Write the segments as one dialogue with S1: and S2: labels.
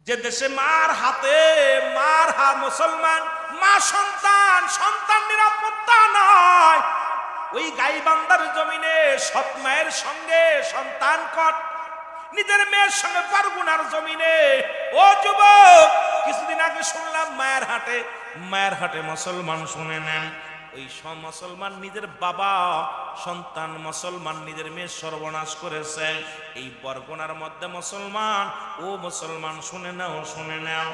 S1: যে দেশে মার হাতে মুসলমান মা সন্তান, সন্তান নিরাপত্তা নয়, ওই গাইবান্ধার জমিনে সৎ মায়ের সঙ্গে সন্তান কট, নিজের মেয়ের সঙ্গে পারগুনার জমিনে। ও যুবক, কিছুদিন আগে শুনলাম মায়ের হাটে মুসলমান, শুনে নেন, ওই মুসলমান নিজের বাবা সন্তান মুসলমান নিজের মেয়ে সর্বনাশ করেছে। এই বরগুনার মধ্যে মুসলমান শুনে নাও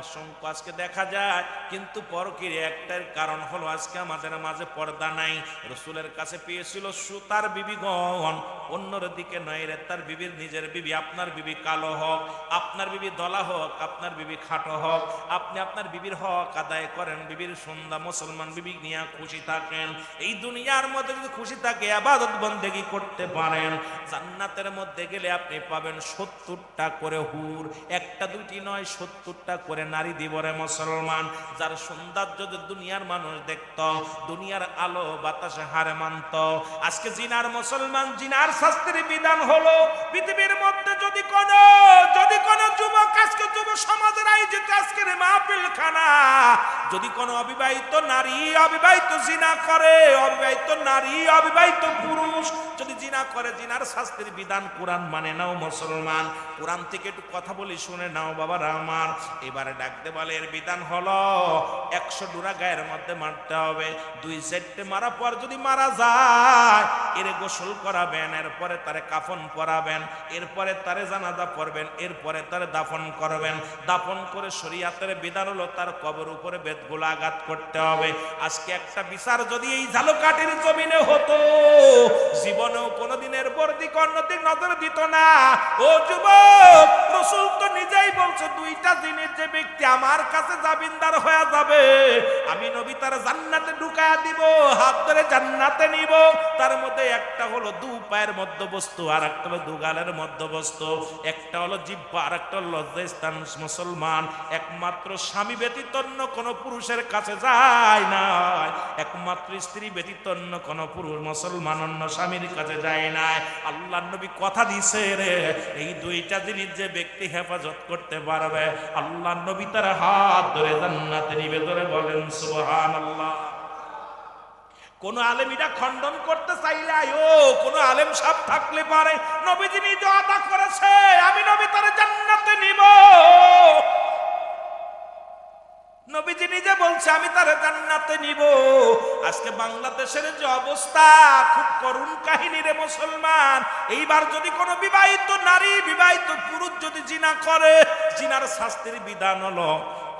S1: অসংখ্য আজকে দেখা যায়, কিন্তু পরকীর একটাই কারণ হলো আজকে আমাদের মাঝে পর্দা নাই। রসুলের কাছে পেয়েছিল সুতার বিবিগণ, অন্যর দিকে নয় রে, তার বিবির নিজের বিবি। আপনার বিবি কালো হোক, আপনার বিবি দলা হোক, আপনার বিবি খাটো হোক, আপনি আপনার বিবির হক আদায় করেন, বিবির সন্ধ্যা মুসলমান বিবি নিয়ে খুশি থাকেন। এই দুনিয়ার মধ্যে যদি খুশি থাকে, ইবাদত বন্দেগী করতে পারেন, জান্নাতের মধ্যে গেলে আপনি পাবেন 70টা করে হুর, একটা দুইটি নয়, 70টা করে নারী দিবরে মুসলমান। যার সৌন্দর্য যদি দুনিয়ার মানুষ দেখত, দুনিয়ার আলো বাতাসে হারে মানত। আজকে জিনার মুসলমান, জিনার শাস্তির বিধান হলো পৃথিবীর মধ্যে যদি কোন যুবক, আজকে যুব সমাজের আয়োজিত আজকের মাহফিল খানা, যদি কোন অবিবাহিত নারী, অবিবাহিত জিনা করে, অবিবাহিত নারী, অবিবাহিত পুরুষ যদি জিনা করে, জিনার শাস্তির বিধান কোরআন মানে নাও মুসলমান। কোরআন থেকে একটু কথা বলি, শুনে নাও বাবারা আমার। এবারে ডাকতে বলে এর বিধান হলো 100 ডুরা গায়ের মধ্যে মারতে হবে। 2 সেটে মারা পর যদি মারা যায়, এর গোসল করাবেন, এরপরে তারে কাফন পরাবেন, এরপরে তারে জানাজা পড়বেন, এরপরে তারে দাফন করবেন। দাফন করে শরীয়তের বিধান হলো তার কবর উপরে বেতগুলো আঘাত করতে হবে। আজকে একটা বিচার যদি এই ঝালকাঠির জমিনে হতো, জীবনেও কোনোদিনের বর্দিক অন্যদিক নজর দিত না। ও যুবক, রাসূল তো নিজেই বলছে, 2টা জিনিস যে ব্যক্তি আমার কাছে জামিনদার হয়ে যাবে, আমি নবী তার জান্নাতে ঢুকায়া দিব, হাত ধরে জান্নাতে নিব। তার মধ্যে একটা হলো 2 পায়ের মধ্যবস্তু, আর একটা হলো 2 গালের মধ্যবস্তু, একটা হলো জিহ্বা, আর একটা হলো লজ্জাস্থান। মুসলমান একমাত্র স্বামী ব্যতীত অন্য কোন পুরুষের কাছে যায় না, একমাত্র স্ত্রী ব্যতীত অন্য কোন পুরুষ মুসলমান অন্য স্বামীর কাছে যায় না। আল্লাহর নবী কথা দিছে রে, এই 2টা জিনিস যে ব্যক্তি হেফাজত করতে পারবে, আল্লাহর নবী তার হাত ধরে জান্নাতে নিবে। ধরে বলেন সুবহানাল্লাহ। কোন আলেম এটা খণ্ডন করতে চাইলে কোন আলেম সাহেব থাকলে পারে, নবীজি নিজে আদা করেছে, আমি নবী তার জান্নাতে নিব। নবীজি নিজে বলছে আমি তার জান্নাতে নিব। আজকে বাংলাদেশের যে অবস্থা, খুব করুণ কাহিনী রে মুসলমান। এইবার যদি কোনো বিবাহিত নারী, বিবাহিত পুরুষ যদি জিনা করে, জিনার শাস্তির বিধান হলো,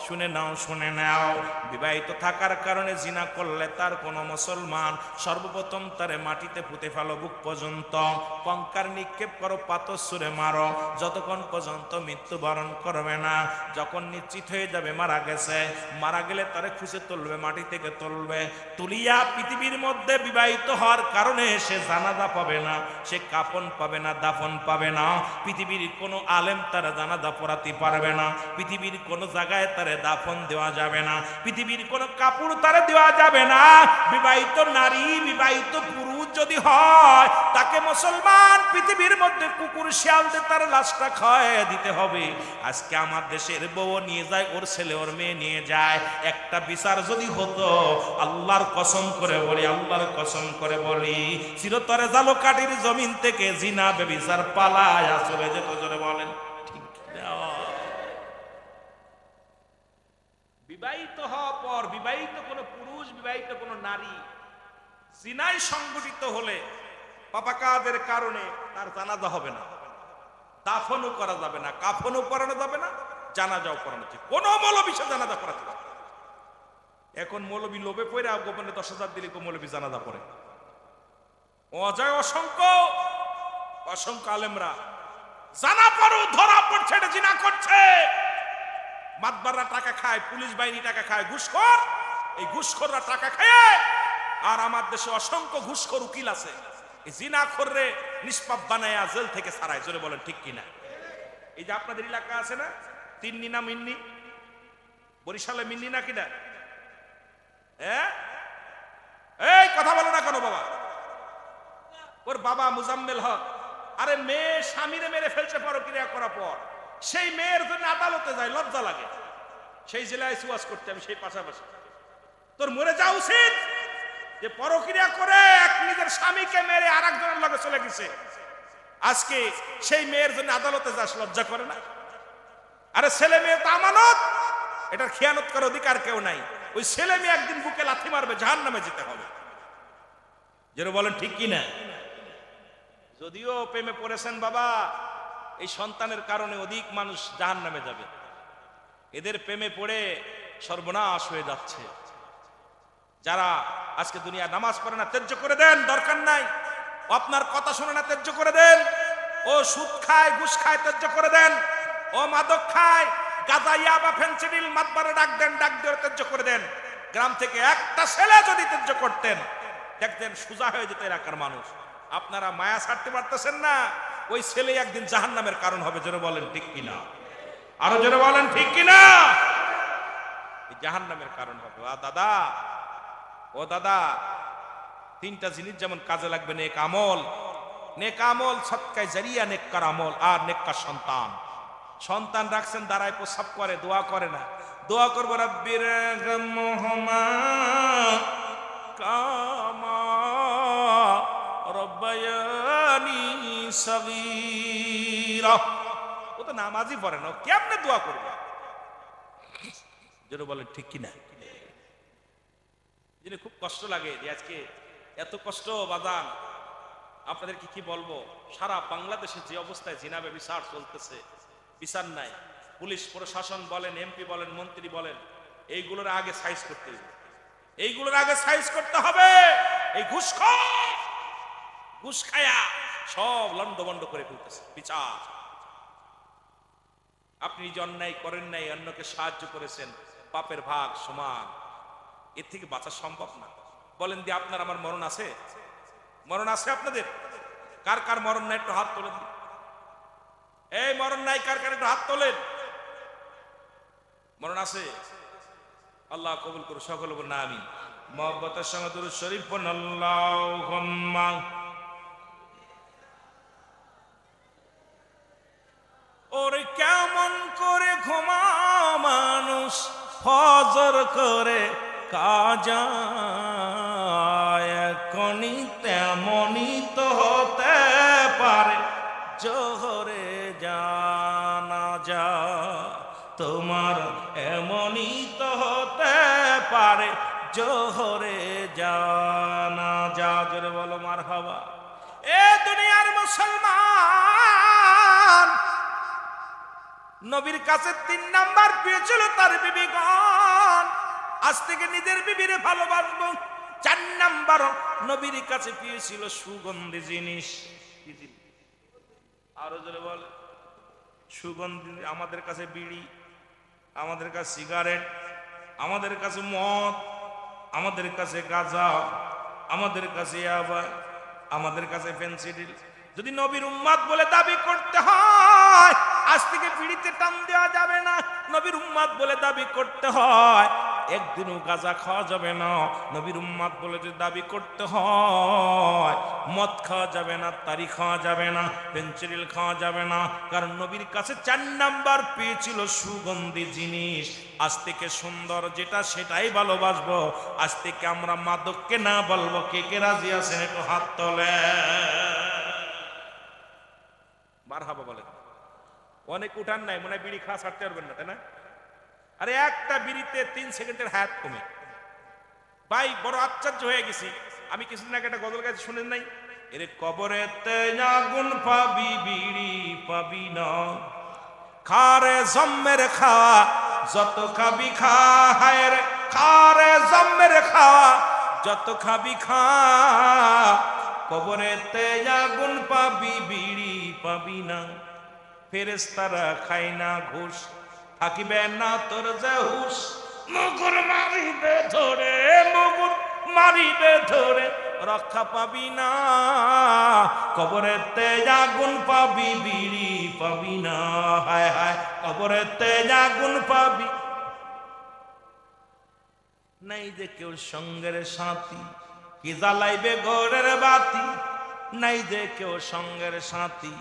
S1: শুনে নাও, বিবাহিত থাকার কারণে জিনা করলে তার কোন মুসলমান সর্বপ্রথম তারে মাটিতে পুঁতে ফেলো, বুক পর্যন্ত কঙ্কার নিক্ষেপ করো, পাথর ছুঁড়ে মারো, যতক্ষণ পর্যন্ত মৃত্যুবরণ করবে না। যখন নিশ্চিত হয়ে যাবে মারা গেলে তারে খুঁজে তুলবে, মাটি থেকে তুলবে, তুলিয়া পৃথিবীর মধ্যে বিবাহিত হওয়ার কারণে সে জানাজা পাবে না, সে কাফন পাবে না, দাফন পাবে না। পৃথিবীর কোনো আলেম তারা জানাজা পড়াতে পারবে না, পৃথিবীর কোনো জায়গায় তার দাফন দেওয়া যাবে না, পৃথিবীর কোন কাপড় তারে দেওয়া যাবে না। বিবাহিত নারী, বিবাহিত পুরুষ যদি হয়, তাকে মুসলমান পৃথিবীর মধ্যে কুকুর শিয়াল দিয়ে তার লাশটা খাওয়ায় দিতে হবে। আজকে আমার দেশের বউ নিয়ে যায়, ওর ছেলে ওর মেয়ে নিয়ে যায়। একটা বিচার যদি হতো, আল্লাহর কসম করে বলি, চিরতরে ঝালকাঠির জমিন থেকে জিনা বেবিচার পালায়া চলে যেত। জোরে বলেন ঠিক না? বিবাহিত হওয়ার পর বিবাহিত কোন পুরুষ, বিবাহিত কোন নারী জিনায় সংগঠিত হলে পাপাকাদের কারণে তার জানাজা হবে না, দাফনও করা যাবে না, কাফনও পরানো যাবে না, জানাজাও পড়ানো যাবে, কোন মৌলবী সে জানাজা পড়াতে পারে। এখন মৌলবী লোভে পড়ে গোপনে 10,000 দিলে মৌলবী জানাজা পড়ে। অজয় অসংখ্য আলেমরা জানা পড়ো ধরা পড়ছে, এটা জিনা করছে। মাতবাররা টাকা খায়, পুলিশ বাহিনী টাকা খায়, ঘুষখোর, এই ঘুষখোররা টাকা খায়। আর আমার দেশে অসংখ্য ঘুষখোর উকিল আছে, এই জিনাখোররে নিষ্পাপ বানায়া জেল থেকে ছাড়ায়। জোরে বলেন ঠিক কিনা? এই যে আপনাদের এলাকা আছে না, তিন্নি না মিন্নি, বরিশালে মিন্নি না কিনা? এই কথা বলো না কেন বাবা? ওর বাবা মুজাম্মেল হক, আরে মেয়ে স্বামীরে মেরে ফেলছে পরক্রিয়া করার পর, সেই মেয়ের জন্য আদালতে যায়, লজ্জা লাগে। সেই জেলায় সুয়াজ করতে আমি সেই পাশাপাশি, তোর মরে যাওয়া উচিত যে পরক্রিয়া করে এক নিজের স্বামীকে মেরে আর একজনের লগে চলে গেছে। আজকে সেই মেয়ের জন্য আদালতে যাস, লজ্জা করে না? আরে ছেলে মেয়ে তো আমানত, এটার খেয়ানত করার অধিকার কেউ নাই। ওই ছেলে মেয়ে একদিন বুকে লাথি মারবে, জাহান্নামে যেতে হবে। যেন বলেন ঠিক কি না? যদিও প্রেমে পড়েছেন বাবা, এই সন্তানের কারণে অধিক মানুষ জাহান্নামে যাবে। এদের প্রেমে পড়ে সর্বনাশ হয়ে যাচ্ছে। যারা আজকে দুনিয়া নামাজ পড়ে না, ত্যায্য করে দেন, দরকার নাই। আপনার কথা শুনে না, ত্যায্য করে দেন। ও সুদ খায়, ঘুষ খায়, ত্যায্য করে দেন। ও মাদক খায়, গাঁজা, ইয়াবা, ফেনসিডিল, মাতবারে ডাক দেন, ডাক দিয়ে ত্যায্য করে দেন। গ্রাম থেকে একটা ছেলে যদি ত্যায্য করতেন, দেখতেন সোজা হয়ে যেত এলাকার মানুষ। আপনারা মায়া ছাড়তে পারতেছেন না, ওই ছেলে একদিন জাহান্নামের কারণ হবে। জোরে বলেন ঠিক কিনা? আরো জোরে বলেন ঠিক কিনা? জাহান্নামের কারণ হবে। দাদা, ও দাদা, তিনটা জিনিস যেমন কাজে লাগবে, নেক আমল, নেক আমল, সৎকায় জারিয়া, নেককার আমল, আর নেককার সন্তান। সন্তান রাখছেন, দাঁড়ায় প্রস্রাব করে, দোয়া করে না। দোয়া করবো, রাব্বির রহমহুমা কামা রব্বায়ানি সগীরা। ও তো নামাজই পড়ে না, কেমনে দোয়া করবে? যেন বলেন ঠিক কিনা? যিনি খুব কষ্ট লাগে যে আজকে এত কষ্ট বাদান, আপনাদেরকে কি বলবো। সারা বাংলাদেশে যে অবস্থায় জিনাবে বিচার চলতেছে, বিচার নাই। পুলিশ প্রশাসন বলেন, এমপি বলেন, মন্ত্রী বলেন, এইগুলোর আগে সাইজ করতে হবে, এইগুলোর আগে সাইজ করতে হবে। এই ঘুষ খায়া সব লন্ডভন্ড করে ফেলতেছে বিচার। আপনি যে অন্যায় করেন নাই, অন্যকে সাহায্য করেছেন, পাপের ভাগ সমান। এর থেকে বাঁচা সম্ভব না। বলেন দিয়ে আপনার আমার মরণ আছে? মরণ আছে আপনাদের? কার কার মরণ নাই একটু হাত তোলেন। এই মরণ নাই কার কার একটু হাত তোলেন। মরণ আছে? আল্লাহ কবুল করুন, সকল বলুন আমিন। মহব্বতের সঙ্গে দুরূদ শরীফ পড়ুন, আল্লাহুম্মা। ওরে কেমন করে ঘুমা মানুষ, ফজর করে কাজা, এখনই তেমনই তো হতে পারে জোহরে জানাজা। তোমার এমনই তো হতে পারে জোহরে জানাজা। জোরে বলো মারহাবা। এ দুনিয়ার মুসলমান, নবীর কাছে 3 নাম্বার পেয়েছিল তার বিবিগণ। আজ থেকে নিজের বিবিরে ভালোবাসবো। 4 নাম্বার নবীর কাছে পেয়েছিল সুগন্ধি জিনিস। আরো জোরে বলে সুগন্ধি। আমাদের কাছে বিড়ি, আমাদের কাছে সিগারেট, আমাদের কাছে মদ, আমাদের কাছে গাঁজা, আমাদের কাছে ইয়াবা, আমাদের কাছে ফেনসিডিল। যদি নবীর উম্মত বলে দাবি করতে হয়, আজ থেকে বিড়িতে টান দেওয়া যাবে না। নবীর উম্মত বলে দাবি করতে হয়, একদিনও গাঁজা খাওয়া যাবে না। নবীর উম্মত বলে যদি দাবি করতে হয়, মদ খাওয়া যাবে না, তারি খাওয়া যাবে না, ফেনসিডিল খাওয়া যাবে না। কারণ নবীর কাছে 4 নাম্বার পেয়েছিল সুগন্ধি জিনিস। আজ থেকে সুন্দর যেটা সেটাই ভালোবাসবো। আজ থেকে আমরা মাদককে না বলবো। কে কে রাজি আছেন একটু হাত তোলে। মারহাবা বলেন। অনেক উঠান নাই, মনে হয় বিড়ি খাওয়া ছাড়তে পারবেন না, তাই না? আরে একটা বিড়িতে 3 সেকেন্ডের হায়াত কমে। ভাই বড় আশ্চর্য হয়ে গেছি। আমি কিছুদিন আগে একটা গজল গাইতে শুনেন নাই? এরে কবরেতে আগুন পাবি, বিড়ি পাবি না, খারে জম্মের খাওয়া যত খাবি খা। হায় রে খারে জম্মের খাওয়া যত খাবি খা। কবরেতে আগুন পাবি, বিড়ি পাবি না, ফেরেশতারা খায় না ঘুষ, থাকিবে না তোর যে হুশ। মুগুর মারিবে ধরে, মুগুর মারিবে ধরে, রক্ষা পাবি না। কবরেতে আগুন পাবি, বিড়ি পাবি না। হায় হায় কবরেতে আগুন পাবি। নাই যে কেউ সঙ্গের সাথী, কি জ্বালাইবে ঘরের বাতি। নাই যে কেউ সঙ্গের সাথী,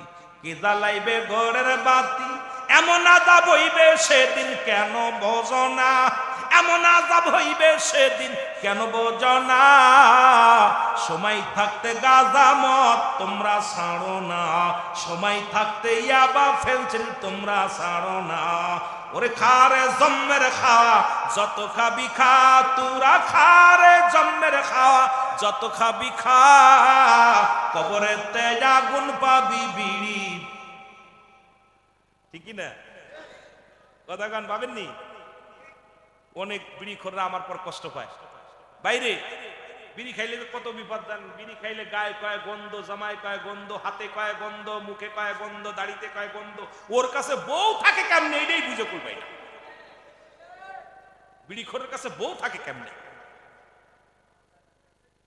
S1: কি জ্বালাইবে ঘরের বাতি। এমন আযাব হইবে সেদিন কেন বোঝো না, এমন আযাব হইবে সেদিন কেন বোঝো না, সময় থাকতে গাঁজা মদ তোমরা ছাড়ো না, সময় থাকতে ইয়াবা ফেন্সিল তোমরা ছাড়ো না। ওরে খারে জম্মের খাওয়া যত খাবি খা, তুরা খারে জম্মের খাওয়া যত খাবি খা, কবরেতে আগুন পাবি বিড়ি। ঠিকই না কথা গান পাবেননি? অনেক বিড়ি খোররা আমার পর কষ্ট পায়। বাইরে বিড়ি খাইলে কত বিপদ জানেন? বিড়ি খাইলে গায়ে কয় গন্ধ, জামায় কয় গন্ধ, হাতে কয় গন্ধ, মুখে কয় গন্ধ, দাড়িতে কয় গন্ধ। ওর কাছে বউ থাকে কেমনে এটাই বুঝে করবে না। বিড়ি খোরের কাছে বউ থাকে কেমনে?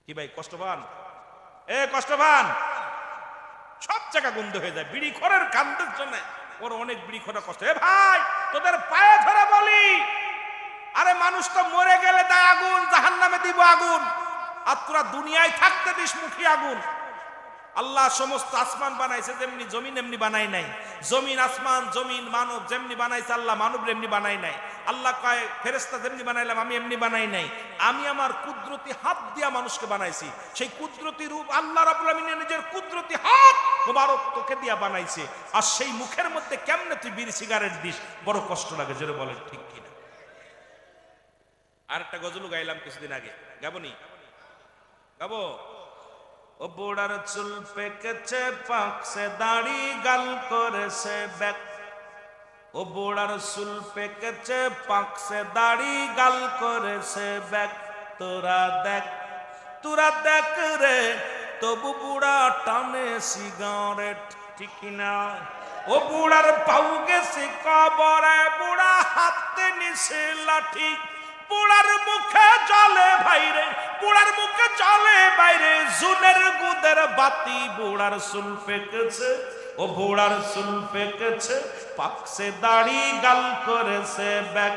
S1: কি ভাই কষ্ট পান? কষ্ট পান? সব জায়গা গন্ধ হয়ে যায় বিড়ি খোরের কান্দের জন্য। ওর অনেক বিড়ি খোরা কষ্ট। ভাই তোদের পায়ে ধরে বলি, আরে মানুষ তো মরে গেলে দেয় আগুন, জাহান্নামে দিব আগুন, আর তোরা দুনিয়ায় থাকতে দিস মুখী আগুন। আল্লাহ সমস্ত আসমান বানাইছে যেমনি জমিন এমনি বানাই নাই। জমিন আসমান জমিন মানব যেমনি বানাইছে আল্লাহ মানব এমনি বানাই নাই। আল্লাহ কয় ফেরেশতা যেমনি বানাইলাম আমি এমনি বানাই নাই, আমি আমার কুদরতি হাত দিয়া মানুষকে বানাইছি। সেই কুদরতি রূপ আল্লাহ রাব্বুল আমিন নিজের কুদরতি হাত মোবারক তোকে দিয়া বানাইছে, আর সেই মুখের মধ্যে কেমনে তুই বিড়ি সিগারেট দিস? বড় কষ্ট লাগে, জোরে বলেন ঠিক কিনা? আর একটা গজল গাইলাম কিছুদিন আগে, গাবনি? গাবো? ও বুড়ার চুল পেকেছে পাকছে দাড়ি গাল করেছে ব্যাক, ও বুড়ার চুল পেকেছে পাকছে দাড়ি গাল করেছে ব্যাক, তোরা দেখ তোরা দেখ রে তবু বুড়া টানে সিগারেট। ঠিক না? ও বুড়ার পাউ গেছে কবরে, বুড়া হাতে নিছে লাঠি, বুড়ার মুখে জলে ভাইরে, বুড়ার মুখে জলে বাইরে জুনের গুদের বাতি, বুড়ার চুল পেকেছে, ও বুড়ার চুল পেকেছে পাকছে দাড়ি গাল করেছে ব্যাক,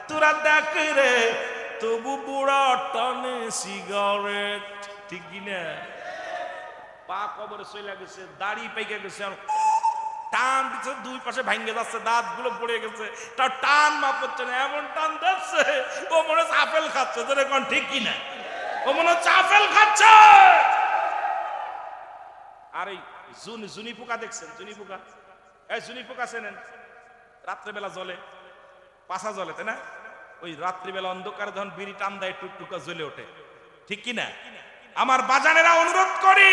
S1: তোরা দেখ রে তবু বুড়া টানে সিগারেট। ঠিক কিনা? পা কবরে চলে গেছে, দাড়ি পেকে গেছে, আর টান দিচ্ছে, দুই পাশে ভাঙ্গে যাচ্ছে, দাঁত গুলো পড়ে গেছে, তার টান মাপ হচ্ছে না, এমন টান দিচ্ছে ও মনে হচ্ছে আপেল খাচ্ছে। তোর এখন ঠিক কিনা? ও মনে হচ্ছে আপেল খাচ্ছে। আর এই জুনি পোকা দেখছেন? জুনি পোকা, জুনি পোকা চেনেন? রাত্রেবেলা জ্বলে, পাশা জ্বলে, তাই না? ওই রাত্রিবেলা অন্ধকারে যখন বিড়ি টান দেয় টুকটুকা জ্বলে ওঠে। ঠিক কিনা? আমার বাজানেরা অনুরোধ করি,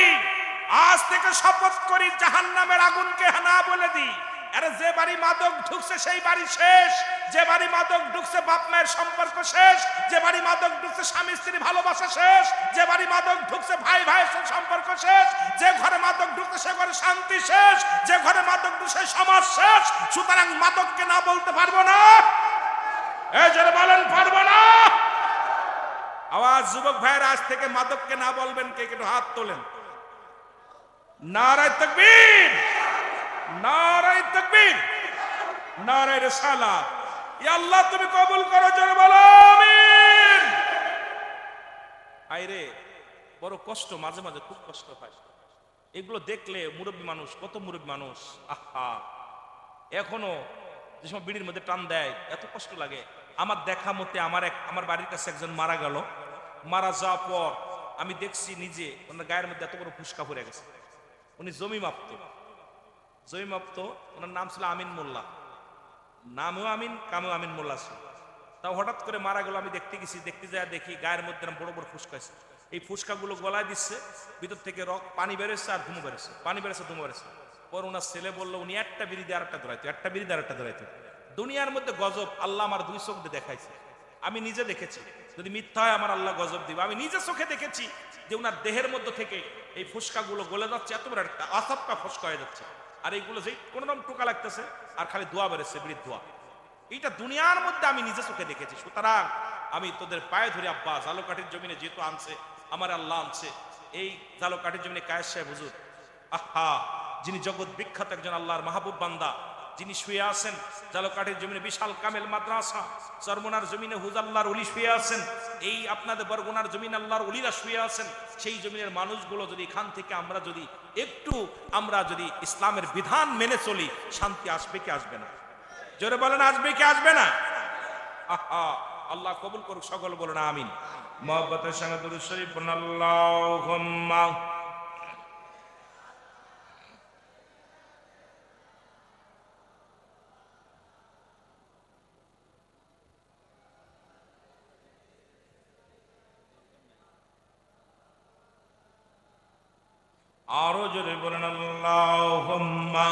S1: আজ থেকে শপথ করি জাহান্নামের আগুনকে না বলে দিই। আরে যে বাড়ি মাদক ঢুকছে সেই বাড়ি শেষ, যে বাড়ি মাদক ঢুকছে বাপ মায়ের সম্পর্ক শেষ, যে বাড়ি মাদক ঢুকছে স্বামী স্ত্রী ভালোবাসা শেষ, যে বাড়ি মাদক ঢুকছে ভাই ভাইয়ের সম্পর্ক শেষ, যে ঘরে মাদক ঢুকছে সে ঘরে শান্তি শেষ, যে ঘরে মাদক ঢুকছে সমাজ শেষ। সুতরাং মাদককে না বলতে পারবো না। এই যারা বলেন পারবো না, আওয়াজ যুবক ভাইয়ের আজ থেকে মাদককে না বলবেন কে? একটু হাত তোলেন। নারায়ে তাকবীর, নারায়ে তাকবীর, নারায়ে রিসালাত। ইয়া আল্লাহ তুমি কবুল করো, জোরে বলো আমিন। আইরে বড় কষ্ট, মাঝে মাঝে খুব কষ্ট হয় এগুলো দেখলে। মুরব্বী মানুষ, কত মুরব্বী মানুষ, আহা এখনো যে সময় বিড়ির মধ্যে টান দেয় এত কষ্ট লাগে। আমার দেখা মতে আমার বাড়ির কাছে একজন মারা গেল। মারা যাওয়ার পর আমি দেখছি নিজে ওনার গায়ের মধ্যে এত বড় ফুসকা পড়ে গেছে। উনি জমি মাপত, ওনার নাম ছিল আমিন মোল্লা, নামেও আমিন কামেও আমিন মোল্লা ছিল। তাও হঠাৎ করে মারা গেল। আমি দেখতে গেছি, দেখতে যায় দেখি গায়ের মধ্যে বড় বড় ফুসকা আছে। এই ফুসকাগুলো গলায় দিচ্ছে, ভিতর থেকে পানি বেরোচ্ছে আর ধুমো বেরোচ্ছে, পানি বেরোচ্ছে ধুমো বেরোচ্ছে। পর ওনার ছেলে বললো উনি একটা বিড়ি দিয়ে আরেকটা ধরাইতো, একটা বিড়ি দিয়ে আরেকটা ধরাইতো। দুনিয়ার মধ্যে গজব আল্লাহ আমার দুই চোখ দিয়ে দেখাইছে। আমি নিজে দেখেছি, যদি মিথ্যা হয় আমার আল্লাহ গজব দিবে। আমি নিজে চোখে দেখেছি যে ওনার দেহের মধ্যে থেকে এই ফুসকাগুলো গলে যাচ্ছে, এত বড় একটা আসাবটা ফুসকা হয়ে যাচ্ছে। আর এইগুলো যেই কোনো রকম টোকা লাগতেছে আর খালি ধোয়া বেরোচ্ছে, বিড়ির ধোয়া। এইটা দুনিয়ার মধ্যে আমি নিজে চোখে দেখেছি। সুতরাং আমি তোদের পায়ে ধরে আব্বা, জালকাঠির জমিনে যেহেতু আনছে আমার আল্লাহ আনছে, এই জালকাঠির জমিনে কায়েস সাহেব হুজুর, আহা যিনি জগৎ বিখ্যাত একজন আল্লাহর মাহবুব বান্দা, যিনি শুয়ে আছেন জালকাঠির জমিনে বিশাল কামেল মাদ্রাসা, চরমনার জমিনে হুজাল্লাহর ওলি শুয়ে আছেন, এই আপনাদের বরগুনার জমিন আল্লাহর ওলিরা শুয়ে আছেন। সেই জমিনের মানুষগুলো যদি এখান থেকে আমরা যদি একটু ইসলামের বিধান মেনে চলি, শান্তি আসবে কি আসবে না? জোরে বলেন, আসবে কি আসবে না? আহা, আল্লাহ কবুল করুক, সকল বলুন আমিন। মহব্বতের সঙ্গে দুরূদ শরীফ পড়ুন, আল্লাহুম্মা। আরো জোরে বলেন, আল্লাহুম্মা।